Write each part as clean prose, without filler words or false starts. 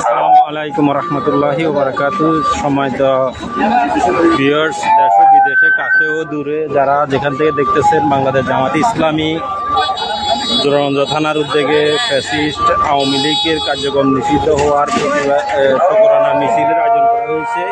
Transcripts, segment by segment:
আসসালামু আলাইকুম রহমতুল্লাহি ওয়া বারাকাতুহু। সম্মানিত ভিউয়ার্স, দেশ ও বিদেশে কাছে ও দূরে যারা যেখান থেকে দেখতেছেন, বাংলাদেশ জামাতে ইসলামী জোরারগঞ্জ থানার উদ্যোগে ফ্যাসিস্ট আওয়ামী লীগের কার্যক্রম নিষিদ্ধ হওয়ার শুকরানা মিছিলের আয়োজন করা হয়েছে।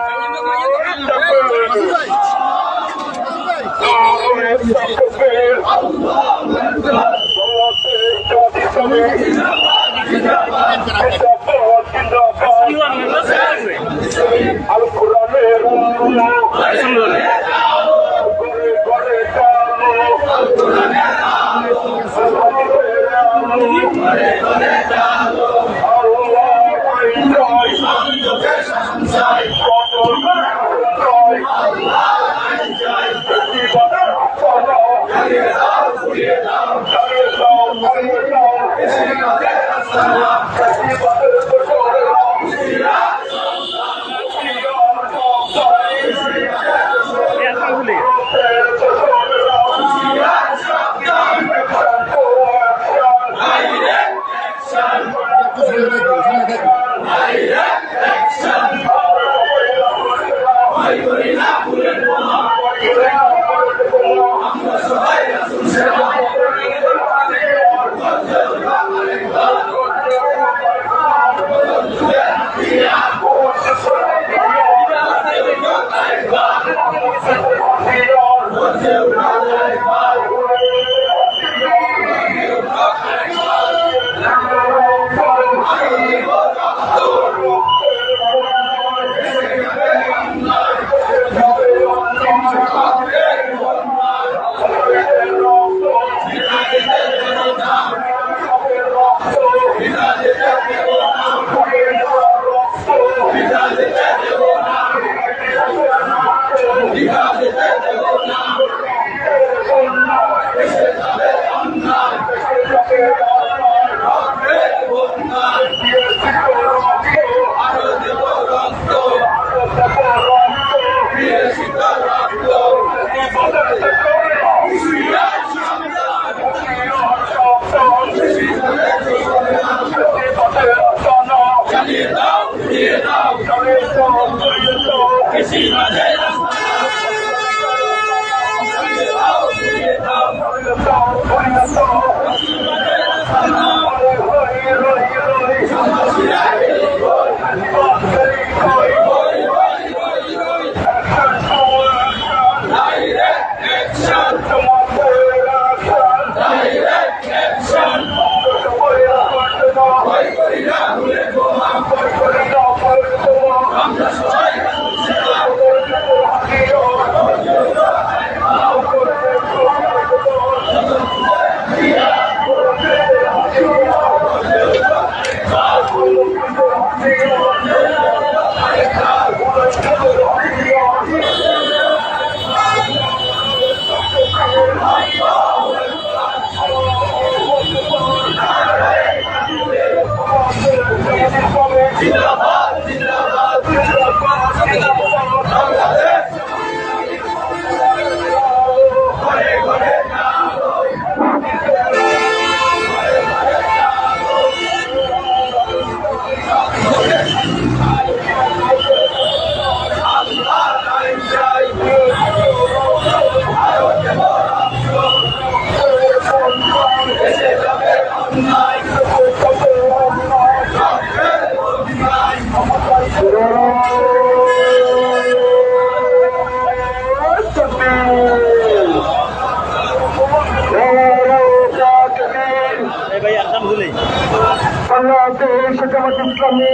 বাংলাদেশ জামাত ইসলামী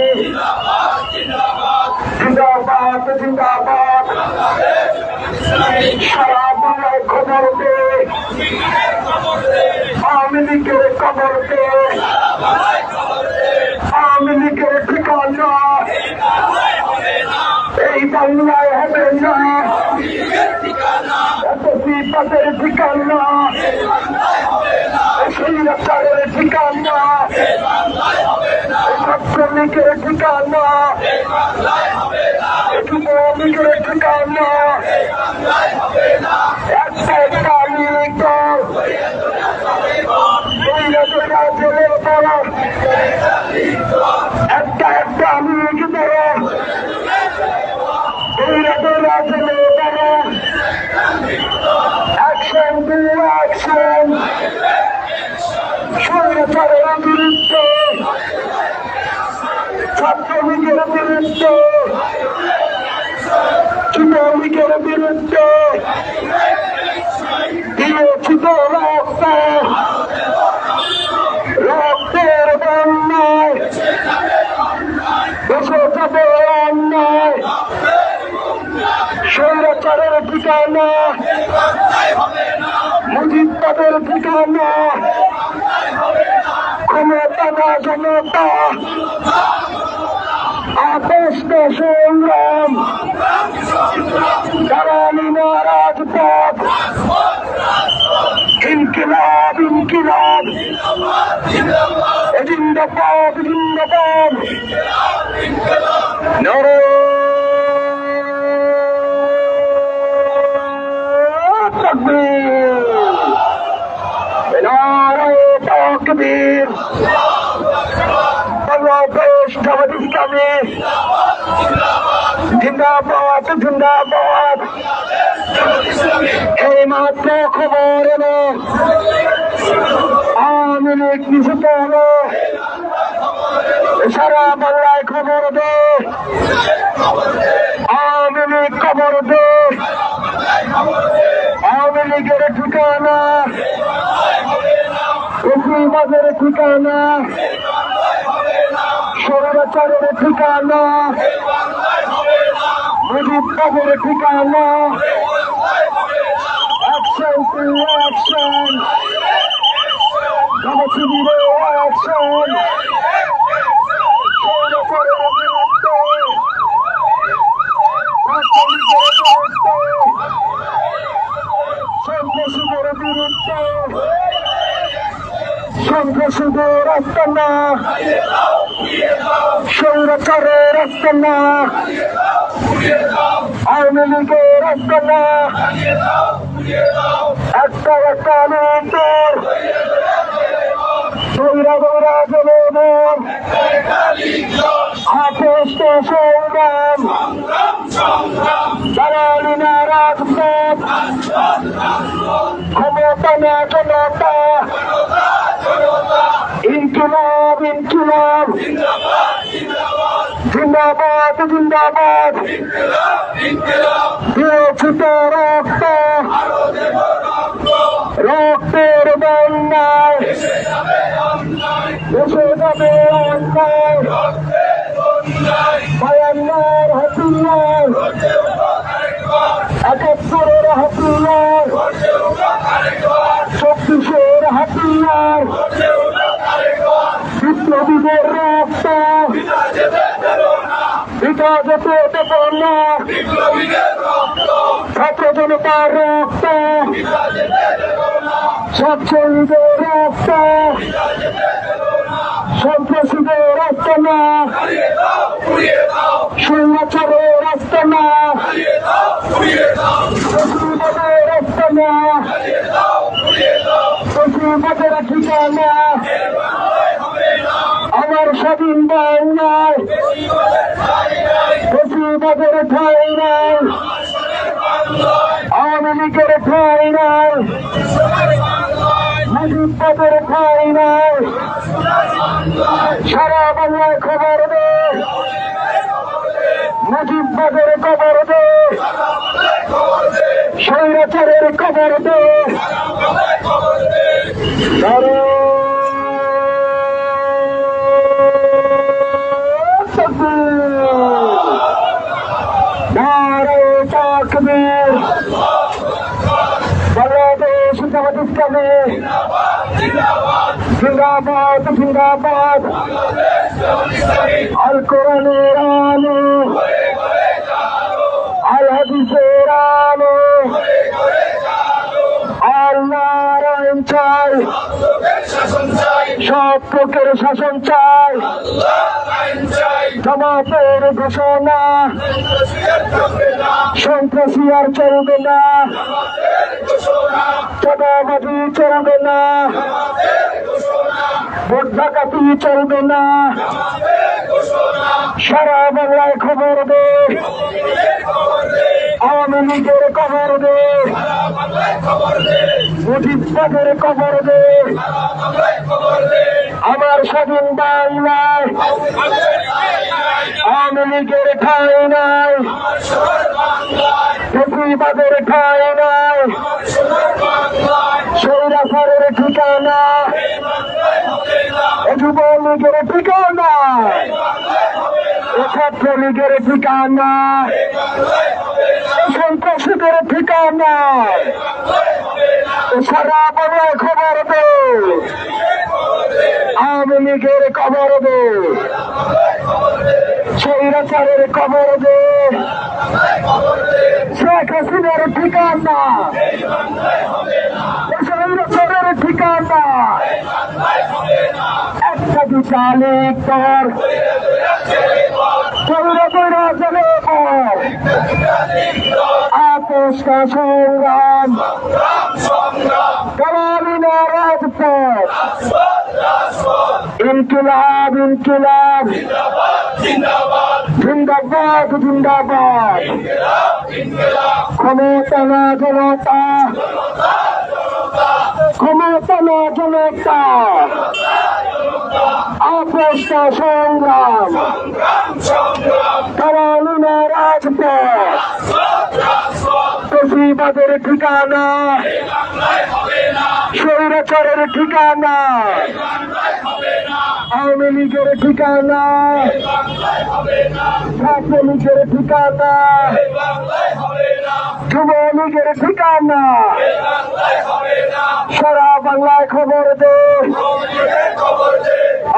জিন্দাবাদ জিন্দাবাদ। সারা বাংলায় খবর দে, আওয়ামী লীগের খবর দে, আওয়ামী লীগের ঠিকানা এই বাংলায় হবে না, পদের ঠিকানা সেই রাস্তার ঠিকানা, ছাত্রলীগের ঠিকানা, যুবলীগের ঠিকানা, একটাই তালিক দল জেলের বড় একটা আমি লীগের বিরুদ্ধে যুবলীগের বিরুদ্ধে দিয়েছি তো রক্ত রক্তের বন্যায় দেশে যাবে অন্যায় স্বৈরাচারের ঠিকানা মুজিববাদের ঠিকানা ক্ষমতা না জনতা আপস্ত সংগ্রাম জ্বালানি না রাজপথ ইনকিলাব ইনকিলাব জিন্দাবাদ জিন্দাবাদ নারে তাকবীর নারে তাকবীর বাংলাদেশ জামাত ইসলামী জিন্দাবাদ জিন্দাবাদ এই মাত্র খবর এলো আওয়ামী লীগ নিষিদ্ধ হলো সারা বাংলায় খবর দে আওয়ামী লীগ খবর দে আওয়ামী লীগের ঠিকানা মুসলিমদের ঠিকানা স্বৈরাচারের ঠিকানা মুজিববাদের ঠিকানা অ্যাকশন টু অ্যাকশন জনশিবিরে অ্যাকশন স্বৈরাচারের বিরুদ্ধে ছাত্রলীগের বিরুদ্ধে সন্ত্রাসীদের বিরুদ্ধে সন্ত্রাসীদের আস্তানা স্বৈরাচারের আস্তানা আওয়ামী লীগের আস্তানা একটা একটা নেতার দৌড়া দৌড়া গেলে আপস্ত সংগ্রাম জ্বালানি না রাজপথ ক্ষমতা না জনতা ইনকিলাব ইনকিলাব জিন্দাবাদ জিন্দাবাদ দিয়েছি তো রক্ত রক্তের বন্যায় দেশে যাবে অন্যায় বায়ান্নর হাতিয়ার ৭১-এর হাতিয়ার ২৪-এর হাতিয়ার বিপ্লবীদের রক্ত পিতা যেতে দেব না ছাত্র জনতার রক্ত ছাত্রলীগের রক্ত সন্ত্রাসীদের রক্ত না স্বৈরাচারের রক্ত না মুসলিমদের রক্ত না মুসলিমদের ঠিকানা আমার স্বাধীন বাংলায় মুসলিমদের ঠাই নাই আওয়ামী লীগের ঠাই নাই মুজিববাদের ঠাই নাই সারা বাংলায় খবর দে মুজিববাদের খবর দে স্বৈরাচারের খবর দে নারে তাকবীর বাংলাদেশ জামাত ইসলামী জিন্দাবাদ জিন্দাবাদ আল কোরআনের আলো আল হাদিসের আলো আল্লাহর আইন চাই সব লোকের শাসন চাই জামাতের ঘোষণা সন্ত্রাসী আর চলবে না চাঁদাবাজি চলবে না ভোট ডাকাতি চলবে না সারা বাংলায় খবর দে আওয়ামী লীগের খবর দে মুজিববাদের খবর দে আমার স্বাধীন বাংলায় লীগের ঠাঁই নাই, ফেসিবাদের ঠাঁই নাই, স্বৈরাচারের ঠিকানা, যুবলীগের ঠিকানা, ছাত্রলীগের ঠিকানা, সন্ত্রাসীদের ঠিকানা, সারা বাংলায় খবর দে, আওয়ামী লীগের খবর দে, স্বৈরাচারের খবর দে, শেখ হাসিনার ঠিকানা, স্বৈরাচারের ঠিকানা, একটা দুটা লিগ কর, আপোষটা সংগ্রাম, কালামিনা রাজপথ, ইনকিলাব ইনকিলাব, জিন্দাবাদ জিন্দাবাদ, ক্ষমতা না জনতা, ক্ষমতা না জনতা, আপোষটা সংগ্রাম, কালামিনা রাজপথ, ফেসিবাদের ঠিকানা, স্বৈরাচারের ঠিকানা, আওয়ামী লীগের ঠিকানা, ছাত্রলীগের ঠিকানা, যুবলীগের ঠিকানা, সারা বাংলায় খবর দে,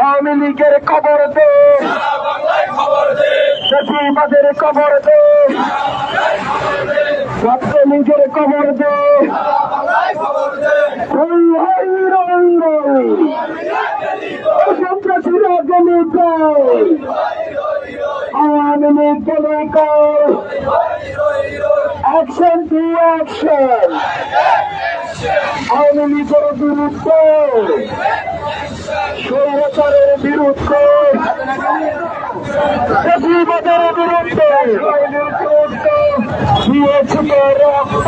আওয়ামী লীগের খবর দে, ফেসিবাদের খবর দে, ছাত্রলীগের খবর দে, সন্ত্রাসীরা গলি কর, আওয়ামী লীগ গলি কর, অ্যাকশন টু অ্যাকশন, আওয়ামী লীগের বিরুদ্ধে, স্বৈরাচারের বিরুদ্ধে, ফেসিবাদের বিরুদ্ধে, দিয়েছে রক্ত,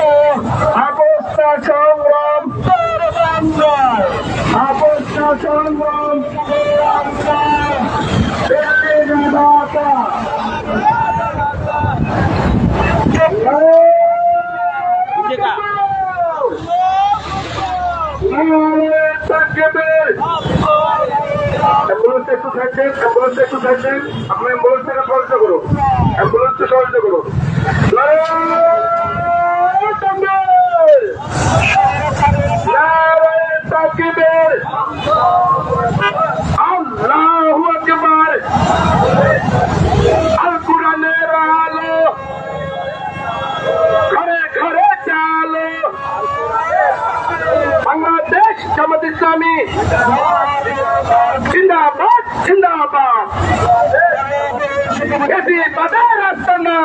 অবস্থা সংগ্রাম তোর বাংলায়, অবস্থা সংগ্রাম তোর বাংলায়, একটু থাকবেন, একটু থাকবেন, আপনার অ্যাম্বুলেন্সটাকে সহযোগিতা করো, অ্যাম্বুলেন্সকে সহযোগিতা করো। আল্লাহু আকবার, আল কুরআনের আলো ঘরে ঘরে চালো, বাংলাদেশ জামাত ইসলামী জিন্দাবাদ জিন্দাবাদ, ফেসিবাদের আস্তানা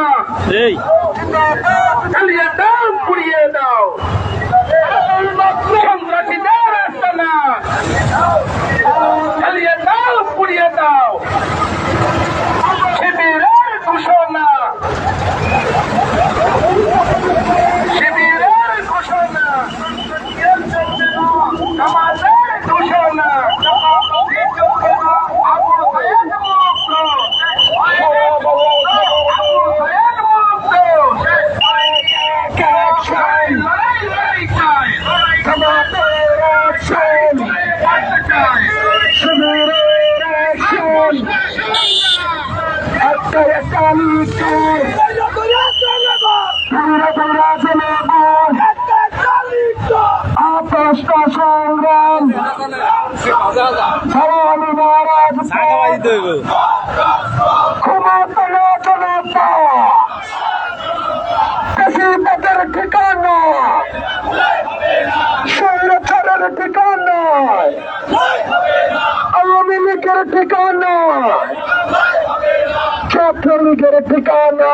চালিয়ে দাও পুড়িয়ে দাও, সন্ত্রাসীদের আস্তানা চালিয়ে দাও পুড়িয়ে দাও, শিবিরের ঘোষণা, শিবিরের ঘোষণা, আমাদের ঘোষণা, আবু সাইদ মুক্ত, আবু সাইদ মুক্ত, লড়াই চাই, আমাদের অ্যাকশন, শিবিরের অ্যাকশন, একটা একটা লিগ কর, আপোষটা সংগ্রাম, কালামিনা রাজপথ, ক্ষমতা না জনতা, ফেসিবাদের ঠিকানা, স্বৈরাচারের ঠিকানা, আওয়ামী লীগের ঠিকানা, ছাত্রলীগের ঠিকানা,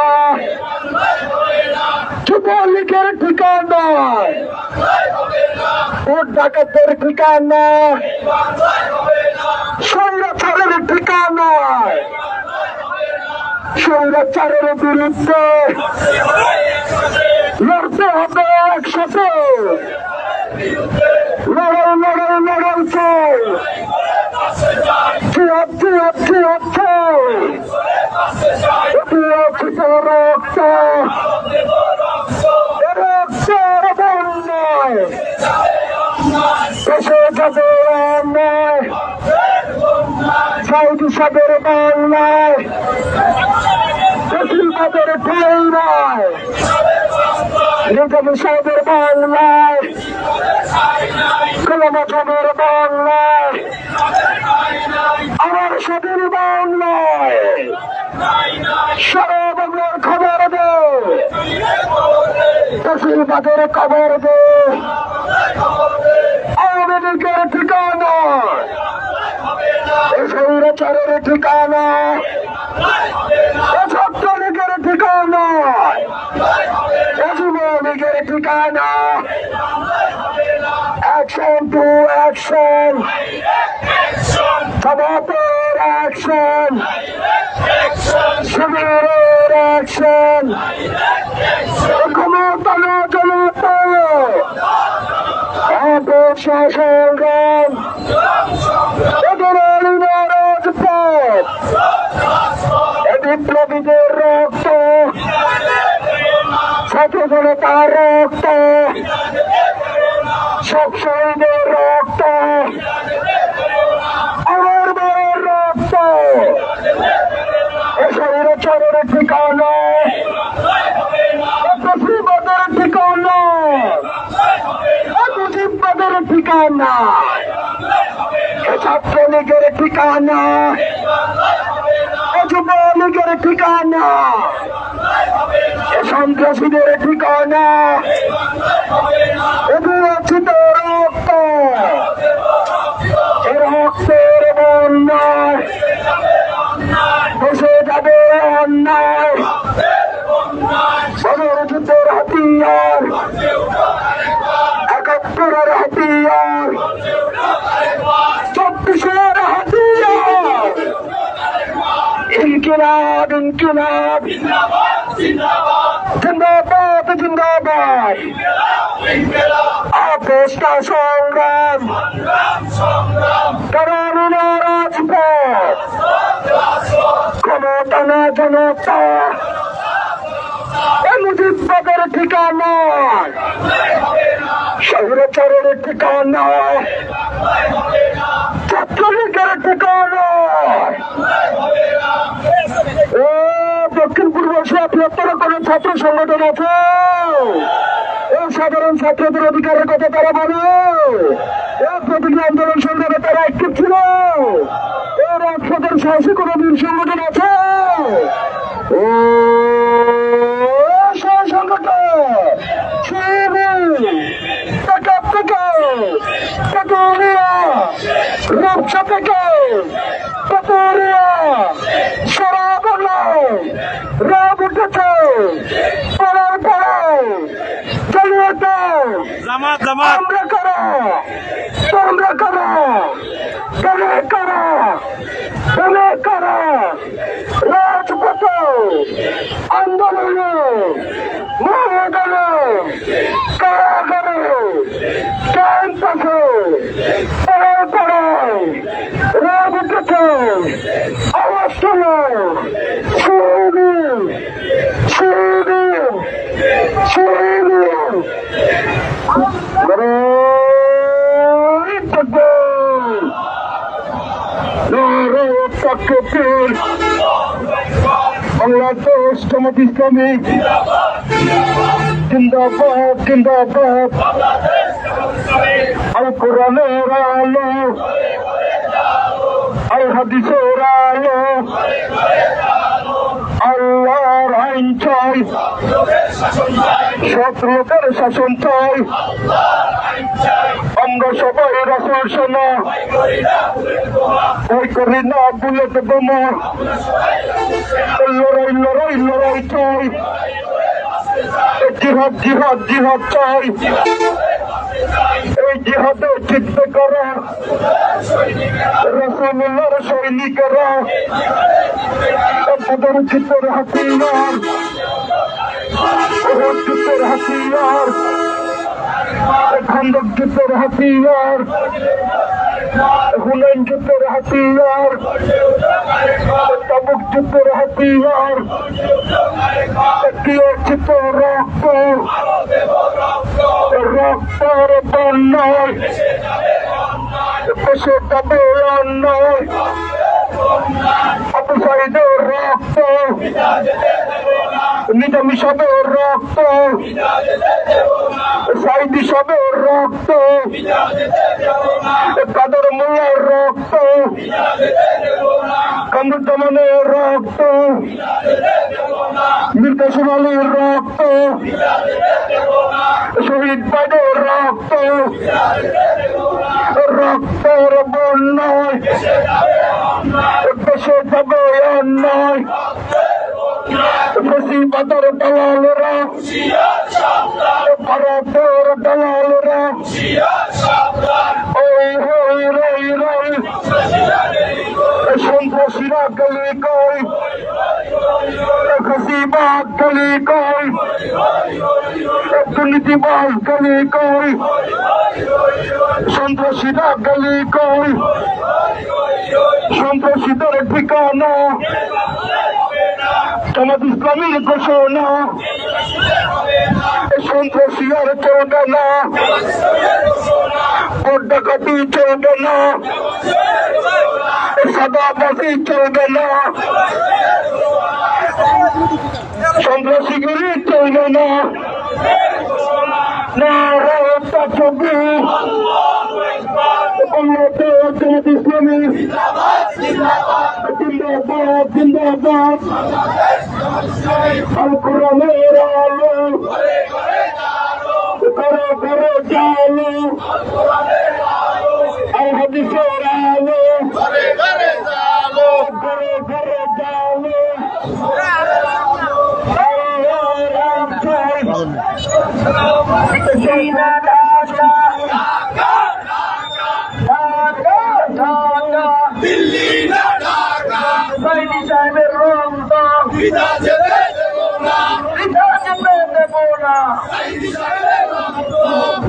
যুবলীগের ঠিকানা, ভোট ডাকাতের ঠিকানা, স্বৈরাচারের ঠিকানা, স্বৈরাচারের বিরুদ্ধে লড়তে হবে একসাথে, লড়াই লড়াই লড়াই চল, বাংলায় বেশিরভাগের ঢেউ নয়, নিজামী সাহেবের বাংলায়, গোলাম আজমের বাংলায়, আমার স্বাধীন বাংলায় সারা বাংলার খবর দে, বেশিরভাগের খবর দে। আওয়ামী লীগের ঠিকানা, স্বৈরাচারের ঠিকানা, ছাত্রলীগের ঠিকানা, যুবলীগের ঠিকানা। অ্যাকশন টু অ্যাকশন, সমাপের অ্যাকশন, শিবিরের অ্যাকশন, ক্ষমতা না জনতা সংগ্রাম, রাজপথ, বিপ্লবীদের রক্ত, ছাত্র জনতার রক্ত, সব শহীদের রক্ত, আমার মায়ের রক্ত, স্বৈরাচারের ঠিকানা, মুজিববাদের ঠিকানা, মুজিববাদের ঠিকানা, ছাত্রলীগের ঠিকানা, যুবলীগের ঠিকানা, সন্ত্রাসীদের ঠিকানা, অভিবাসিত রক্ত, রক্তের বন্যায় বসে যাবে অন্যায়, যুদ্ধের হাতিয়ার, ৭১-এর হাতিয়ার, ২৪-এর হাতিয়ার, ইনকিলাব ইনকিলাব জিন্দাবাদ জিন্দাবাদ, আপোষটা সংগ্রাম, কারণ রাজপথ, ক্ষমতা না জনতা, মুজিববাদের ঠিকানা, স্বৈরাচারের ঠিকানা, ছাত্রলীগের ঠিকানা। দক্ষিণ পূর্ব এশিয়া বৃহত্তর কোন ছাত্র সংগঠন আছে? এই সাধারণ ছাত্রদের অধিকারের কথা তারা বলে, এই প্রতিজ্ঞা আন্দোলন সংগ্রামে তারা অ্যাক্টিভ ছিল। এই রাজপথের সাহসী কোন বীর সংগঠন আছে? ও সংগঠন রূপসা থেকে সারা বাংলায় রাব উঠেছে, পড়ার পড়ায় চালিয়ে দাও, আমরা করো, তোমরা করো, তুমি করো, তুমি করো, রাজপথ আন্দোলনে মহাগণে কারাগারে ক্যাম্পাসে পড়ার পড়ায় রাব উঠেছে, আওয়াজ তোলো, শহীদ শহীদ শহীদ বাংলাদেশ জামাত ইসলামী জিন্দাবাদ জিন্দাবাদ, আল কোরআনের আলো, আল হাদিসের আলো, আল্লাহর আইন চাই, সৎ লোকের শাসন চাই, আমরা সবাই রাসূল শোনা, ওই করি না বুলেট বোমা, লড়াই লড়াই লড়াই চাই, জিহাদ জিহাদ জিহাদ চাই, এই জিহাদে জিতবে করা রাসূলুল্লাহর সৈনিকেরা, বদর যুদ্ধের হাতিয়ার, উহুদ যুদ্ধের হাতিয়ার, খন্দক যুদ্ধের হাতিয়ার, হুনাইন যুদ্ধের হাতিয়ার, তাবুক যুদ্ধের হাতিয়ার, চিত্ত রক্ত, রক্তের বন্যায় দেশে যাবে অন্যায়, আবু সাইদের রক্ত নিজাম সাহেবের রক্ত সাইদি সাহেবের রক্ত কাদের মোল্লার রক্ত কামরুজ্জামানের রক্ত মীর কাসেম আলীর রক্ত শহীদ ভাইদের রক্ত রক্তের বন্যায় দেশে যাবে অন্যায় মুসিবতের দালালরা ভারতের দালালরা ওই হই রই রই সন্ত্রাসীরা গলি কই খুশিবাদ গলি কই দুর্নীতিবাজ গলি কই সন্ত্রাসীরা গলি কই সন্ত্রাসীদের ঠিকানা জামাত ইসলামীর ঘোষণা সন্ত্রাসী আর চলবে না ভোট ডাকাতি চলবে না সাদাবাজি চলবে না সন্ত্রাসীগিরি চলবে না নারায়ণটা ছবি জামাত ইসলামী জিন্দাবাদ জিন্দাবাদ আল কোরআনের আলো ঘরে ঘরে জালো আল হাদিসের আলো ঘরে ঘরে জালো দিল্লি না ঢাকা সাইদি সাহেবের রক্ত বিনা যেতে দেব না পিতা যেতে দেব না সাইদি সাহেবের রক্ত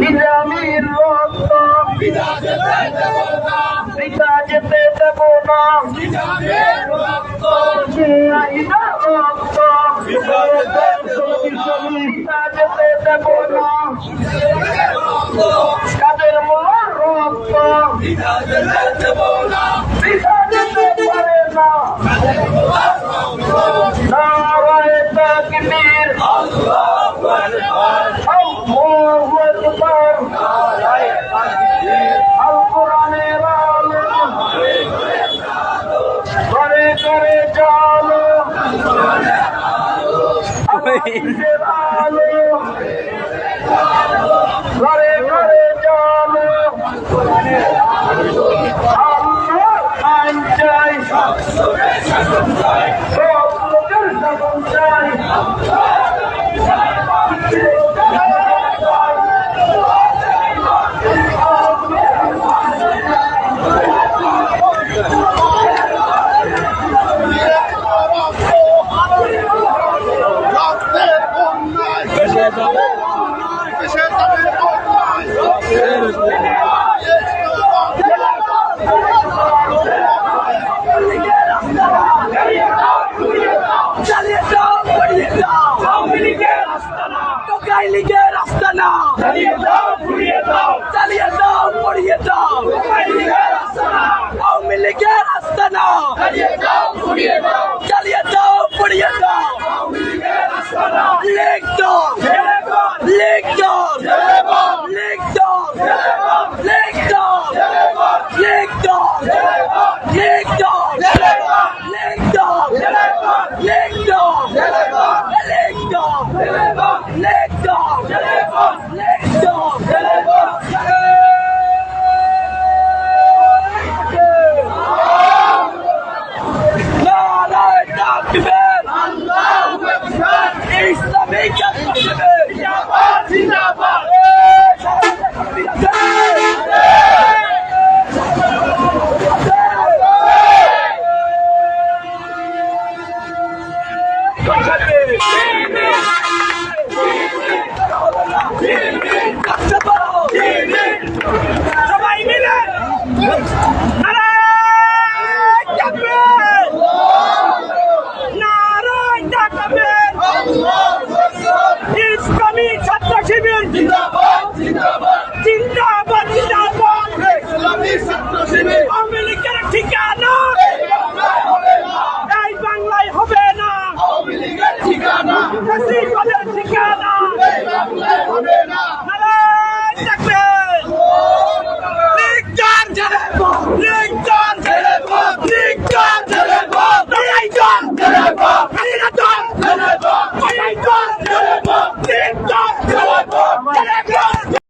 নিজামীর রক্ত বিনা যেতে দেব না পিতা যেতে দেব না নিজামের রক্ত জিয়াইদার রক্ত বিনা যেতে দেব না পিতা যেতে দেব না কাদের মোল্লার রক্ত বিনা যেতে দেব না পিতা যেতে পারে না নারায়ে তাকবীর আল্লাহু আকবার আল্লাহু আকবার আল কোরআনের আলো ঘরে ঘরে জালো হাদিসের আলো ঘরে ঘরে জালো আল্লাহ আইন চাই সব লোকের শাসন চাই রক্তের বন্যায় দেশে যাবে চালিয়ে যাও পড়িয়ে যাও আওয়ামী লীগের আস্তানা টোকাই লীগের আস্তানা চালিয়ে যাও ঘুরিয়ে দাও চালিয়ে যাও পড়িয়ে যাও টোকাই লীগের আস্তানা আওয়ামী লীগের আস্তানা চালিয়ে যাও ঘুরিয়ে দাও চালিয়ে যাও পড়িয়ে যাও আওয়ামী লীগের আস্তানা লীগ দল জেলেবন লীগ দল জেলেবন লীগ দল জেলেবন লীগ দল জেলেবন লীগ দল জেলেবন লীগ দল জেলেবন লীগ দল জেলেবন লীগ দল জেলেবন লীগ দল জেলেবন লীগ দল জেলেবন লীগ দল জেলেবন নারায়ে তাকবীর আল্লাহু আকবার ইসলামী তাকবীর জিন্দাবাদ জিন্দাবাদ Go,